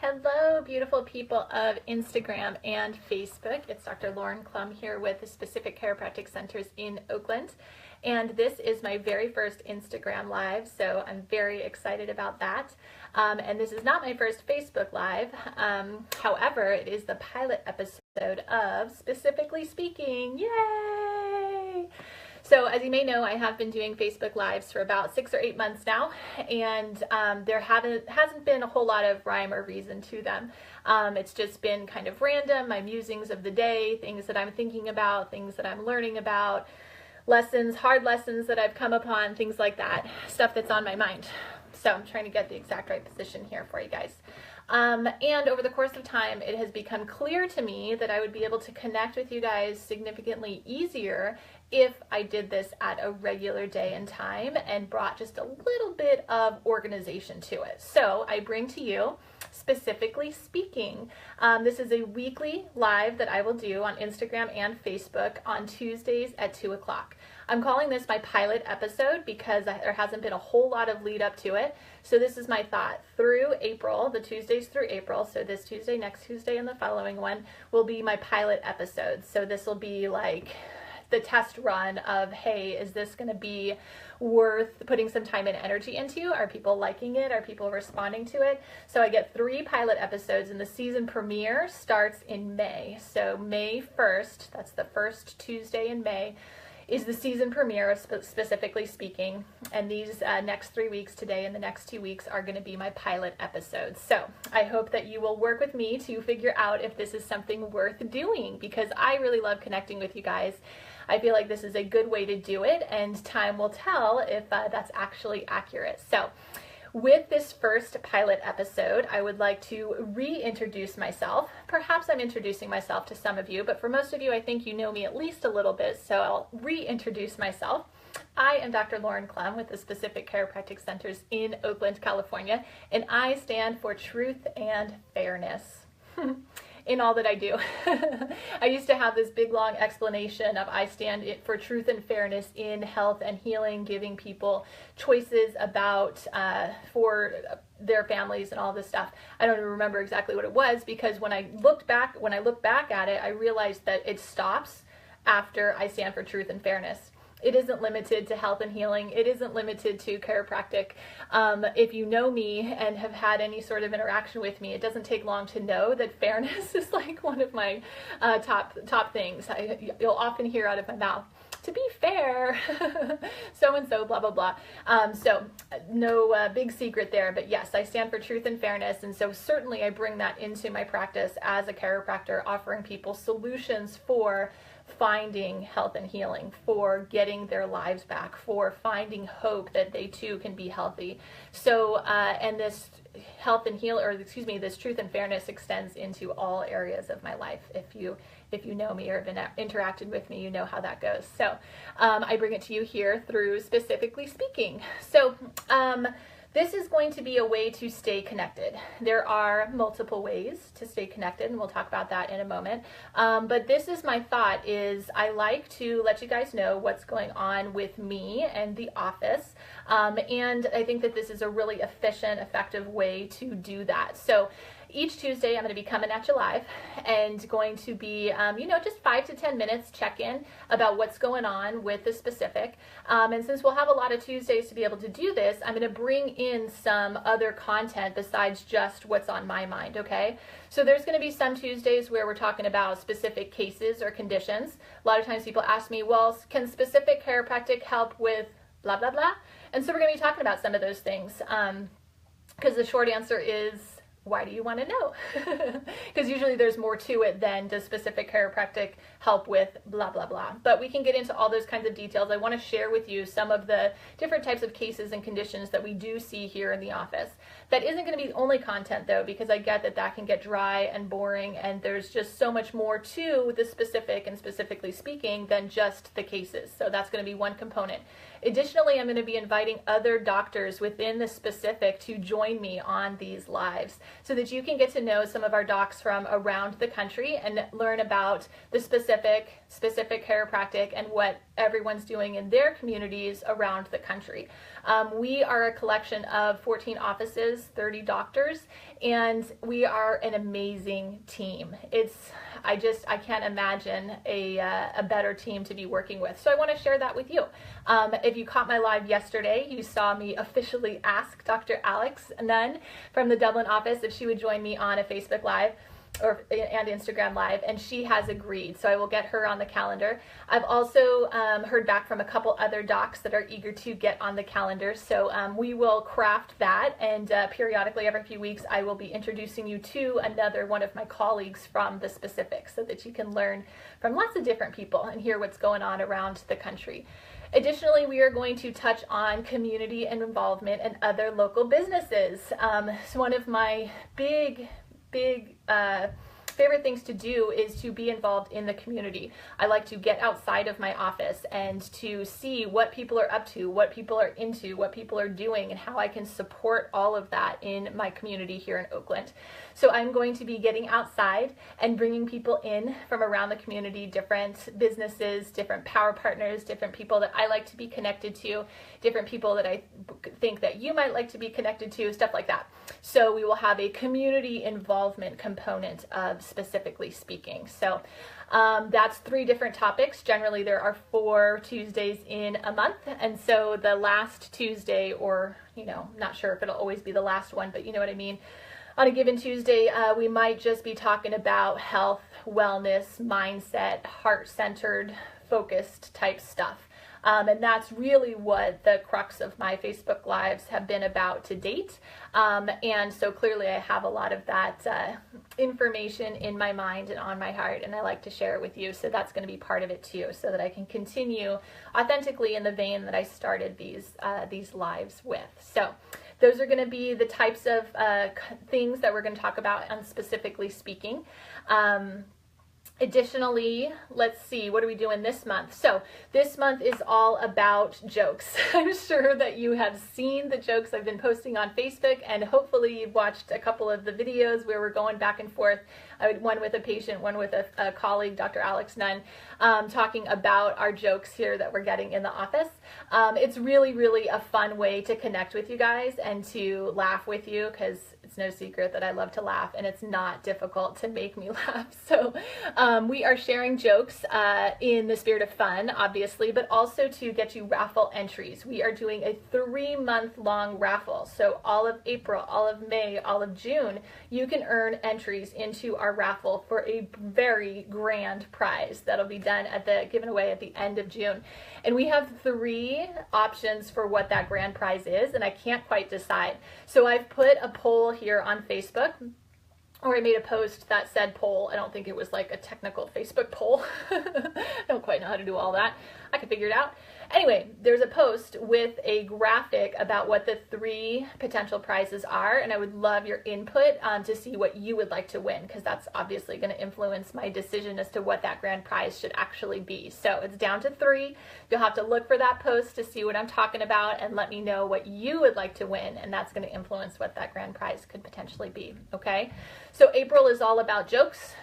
Hello, beautiful people of Instagram and Facebook. It's Dr. Lauren Clum here with the Specific Chiropractic Centers in Oakland. And this is my very first Instagram Live, so I'm very excited about that. And this is not my first Facebook Live. However, it is the pilot episode of Specifically Speaking. Yay! So as you may know, I have been doing Facebook Lives for about 6 or 8 months now, and there hasn't been a whole lot of rhyme or reason to them. It's just been kind of random, my musings of the day, things that I'm thinking about, things that I'm learning about, lessons, hard lessons that I've come upon, things like that, stuff that's on my mind. So I'm trying to get the exact right position here for you guys. And over the course of time, it has become clear to me that I would be able to connect with you guys significantly easier if I did this at a regular day and time and brought just a little bit of organization to it. So I bring to you Specifically Speaking. This is a weekly live that I will do on Instagram and Facebook on Tuesdays at 2 o'clock. I'm calling this my pilot episode because there hasn't been a whole lot of lead up to it. So this is my thought through April, the Tuesdays through April. So this Tuesday, next Tuesday, and the following one will be my pilot episode. So this will be like the test run of, hey, is this going to be worth putting some time and energy into? Are people liking it? Are people responding to it? So I get 3 pilot episodes, and the season premiere starts in May. So May 1st, that's the first Tuesday in May, is the season premiere of Specifically Speaking, and these next 3 weeks, today and the next 2 weeks, are going to be my pilot episodes. So I hope that you will work with me to figure out if this is something worth doing, because I really love connecting with you guys. I feel like this is a good way to do it, and time will tell if that's actually accurate. So with this first pilot episode, I would like to reintroduce myself. Perhaps I'm introducing myself to some of you, but for most of you, I think you know me at least a little bit, so I'll reintroduce myself. I am Dr. Lauren Clum with the Specific Chiropractic Centers in Oakland, California, and I stand for truth and fairness in all that I do. I used to have this big long explanation of I stand for truth and fairness in health and healing, giving people choices about for their families and all this stuff. I don't even remember exactly what it was, because when I look back at it, I realized that it stops after I stand for truth and fairness. It isn't limited to health and healing. It isn't limited to chiropractic. If you know me and have had any sort of interaction with me, it doesn't take long to know that fairness is like one of my top things. You'll often hear out of my mouth, to be fair, so-and-so, blah, blah, blah. So no big secret there, but yes, I stand for truth and fairness. And so certainly I bring that into my practice as a chiropractor, offering people solutions for finding health and healing, for getting their lives back, for finding hope that they too can be healthy. So, and this health and heal, or excuse me, this truth and fairness extends into all areas of my life. If you know me or have been interacted with me, you know how that goes. So, I bring it to you here through Specifically Speaking. So, this is going to be a way to stay connected. There are multiple ways to stay connected, and we'll talk about that in a moment. But this is my thought, is I like to let you guys know what's going on with me and the office. And I think that this is a really efficient, effective way to do that. So each Tuesday, I'm going to be coming at you live and going to be, just 5 to 10 minutes check-in about what's going on with the specific. And since we'll have a lot of Tuesdays to be able to do this, I'm going to bring in some other content besides just what's on my mind, okay? So there's going to be some Tuesdays where we're talking about specific cases or conditions. A lot of times people ask me, well, can specific chiropractic help with blah, blah, blah? And so we're going to be talking about some of those things, because the short answer is, why do you want to know? Because usually there's more to it than does specific chiropractic help with blah, blah, blah. But we can get into all those kinds of details. I want to share with you some of the different types of cases and conditions that we do see here in the office. That isn't going to be the only content, though, because I get that that can get dry and boring, and there's just so much more to the specific and Specifically Speaking than just the cases. So that's going to be one component. Additionally, I'm going to be inviting other doctors within the specific to join me on these lives, so that you can get to know some of our docs from around the country and learn about the specific chiropractic and what everyone's doing in their communities around the country. We are a collection of 14 offices, 30 doctors, and we are an amazing team. I can't imagine a better team to be working with. So I want to share that with you. If you caught my live yesterday, you saw me officially ask Dr. Alex Nunn from the Dublin office if she would join me on a Facebook Live and Instagram Live, and she has agreed, so I will get her on the calendar. I've also heard back from a couple other docs that are eager to get on the calendar, so we will craft that, and periodically every few weeks I will be introducing you to another one of my colleagues from the specifics so that you can learn from lots of different people and hear what's going on around the country. Additionally, we are going to touch on community and involvement and other local businesses. So one of my big favorite things to do is to be involved in the community. I like to get outside of my office and to see what people are up to, what people are into, what people are doing, and how I can support all of that in my community here in Oakland. So I'm going to be getting outside and bringing people in from around the community, different businesses, different power partners, different people that I like to be connected to, different people that I think that you might like to be connected to, stuff like that. So we will have a community involvement component of specifically speaking. So that's 3 different topics. Generally there are 4 Tuesdays in a month, and so the last Tuesday, or not sure if it'll always be the last one, but you know what I mean, on a given Tuesday, we might just be talking about health, wellness, mindset, heart-centered, focused type stuff. And that's really what the crux of my Facebook Lives have been about to date. And so clearly I have a lot of that information in my mind and on my heart, and I like to share it with you. So that's going to be part of it too, so that I can continue authentically in the vein that I started these lives with. So those are going to be the types of things that we're going to talk about on specifically speaking. Additionally, let's see, what are we doing this month? So this month is all about jokes. I'm sure that you have seen the jokes I've been posting on Facebook, and hopefully you've watched a couple of the videos where we're going back and forth, one with a patient, one with a colleague, Dr. Alex Nunn, talking about our jokes here that we're getting in the office. It's really, really a fun way to connect with you guys and to laugh with you, because it's no secret that I love to laugh, and it's not difficult to make me laugh. So we are sharing jokes in the spirit of fun, obviously, but also to get you raffle entries. We are doing a 3-month-long raffle. So all of April, all of May, all of June, you can earn entries into our raffle for a very grand prize that'll be done given away at the end of June. And we have 3 options for what that grand prize is, and I can't quite decide. So I've put a poll here on Facebook, or I made a post that said poll. I don't think it was like a technical Facebook poll. I don't quite know how to do all that. I can figure it out. Anyway, there's a post with a graphic about what the 3 potential prizes are, and I would love your input to see what you would like to win, because that's obviously going to influence my decision as to what that grand prize should actually be. So it's down to 3. You'll have to look for that post to see what I'm talking about and let me know what you would like to win, and that's going to influence what that grand prize could potentially be, okay? So April is all about jokes.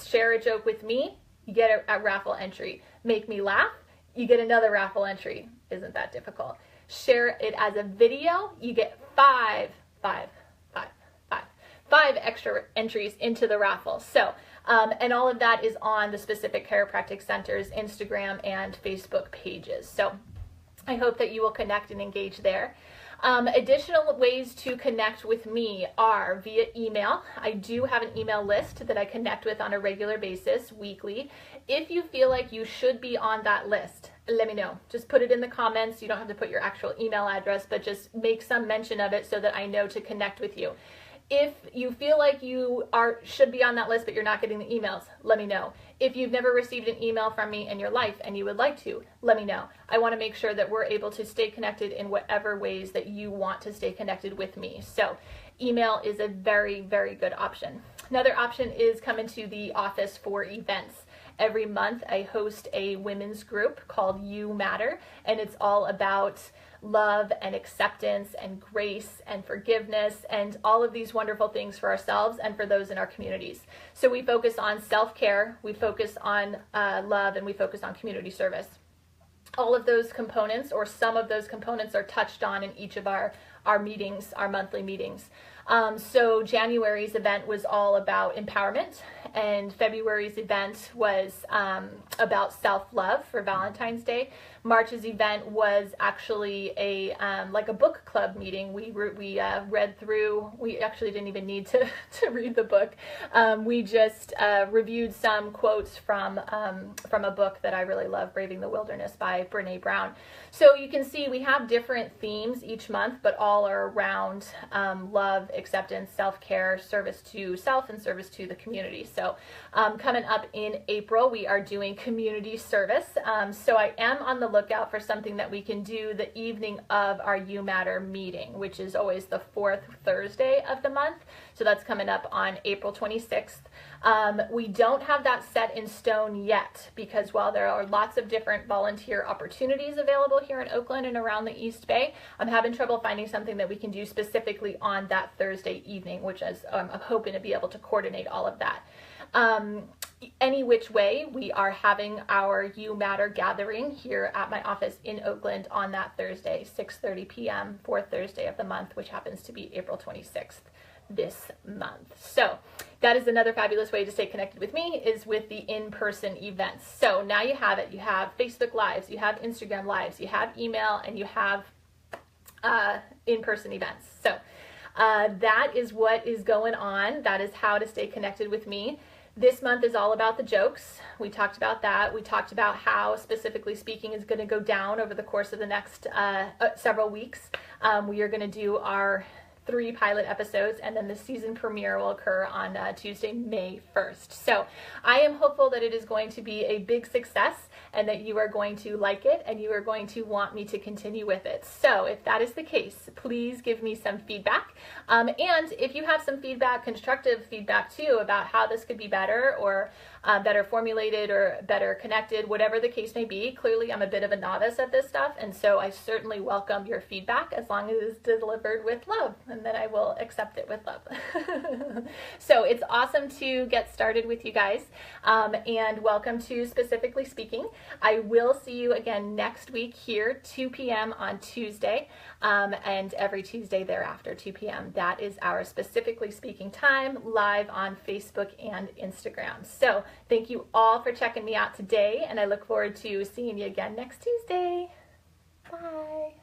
Share a joke with me, you get a raffle entry. Make me laugh, you get another raffle entry. Isn't that difficult? Share it as a video, you get 5 extra entries into the raffle. So, and all of that is on the specific chiropractic center's Instagram and Facebook pages. So I hope that you will connect and engage there. Additional ways to connect with me are via email. I do have an email list that I connect with on a regular basis, weekly. If you feel like you should be on that list, let me know. Just put it in the comments. You don't have to put your actual email address, but just make some mention of it so that I know to connect with you. If you feel like you should be on that list but you're not getting the emails, let me know. If you've never received an email from me in your life and you would like to, let me know. I want to make sure that we're able to stay connected in whatever ways that you want to stay connected with me. So email is a very, very good option. Another option is come into the office for events. Every month I host a women's group called You Matter, and it's all about love and acceptance and grace and forgiveness and all of these wonderful things for ourselves and for those in our communities. So we focus on self-care, we focus on love, and we focus on community service. all of those components, or some of those components, are touched on in each of our meetings, our monthly meetings. So January's event was all about empowerment, and February's event was about self-love for Valentine's Day. March's event was actually a like a book club meeting. We read through. We actually didn't even need to read the book. We just reviewed some quotes from a book that I really love, Braving the Wilderness by Brene Brown. So you can see we have different themes each month, but all are around love, acceptance, self-care, service to self, and service to the community. So coming up in April, we are doing community service. So I am on the lookout for something that we can do the evening of our You Matter meeting, which is always the fourth Thursday of the month. So that's coming up on April 26th. We don't have that set in stone yet, because while there are lots of different volunteer opportunities available here in Oakland and around the East Bay, I'm having trouble finding something that we can do specifically on that Thursday evening, which is I'm hoping to be able to coordinate all of that. Any which way, we are having our You Matter gathering here at my office in Oakland on that Thursday, 6:30 p.m., fourth Thursday of the month, which happens to be April 26th this month. So that is another fabulous way to stay connected with me, is with the in-person events. So now you have it. You have Facebook Lives, you have Instagram Lives, you have email, and you have in-person events. So that is what is going on. That is how to stay connected with me. This month is all about the jokes. We talked about that. We talked about how, specifically speaking, is going to go down over the course of the next several weeks. We are going to do our 3 pilot episodes, and then the season premiere will occur on Tuesday, May 1st. So I am hopeful that it is going to be a big success, and that you are going to like it, and you are going to want me to continue with it. So if that is the case, please give me some feedback. And if you have some feedback, constructive feedback too, about how this could be better, or better formulated, or better connected, whatever the case may be. Clearly, I'm a bit of a novice at this stuff, and so I certainly welcome your feedback, as long as it is delivered with love, and then I will accept it with love. So it's awesome to get started with you guys, and welcome to Specifically Speaking. I will see you again next week here, 2 p.m. on Tuesday, and every Tuesday thereafter, 2 p.m. That is our Specifically Speaking time, live on Facebook and Instagram. So thank you all for checking me out today, and I look forward to seeing you again next Tuesday. Bye.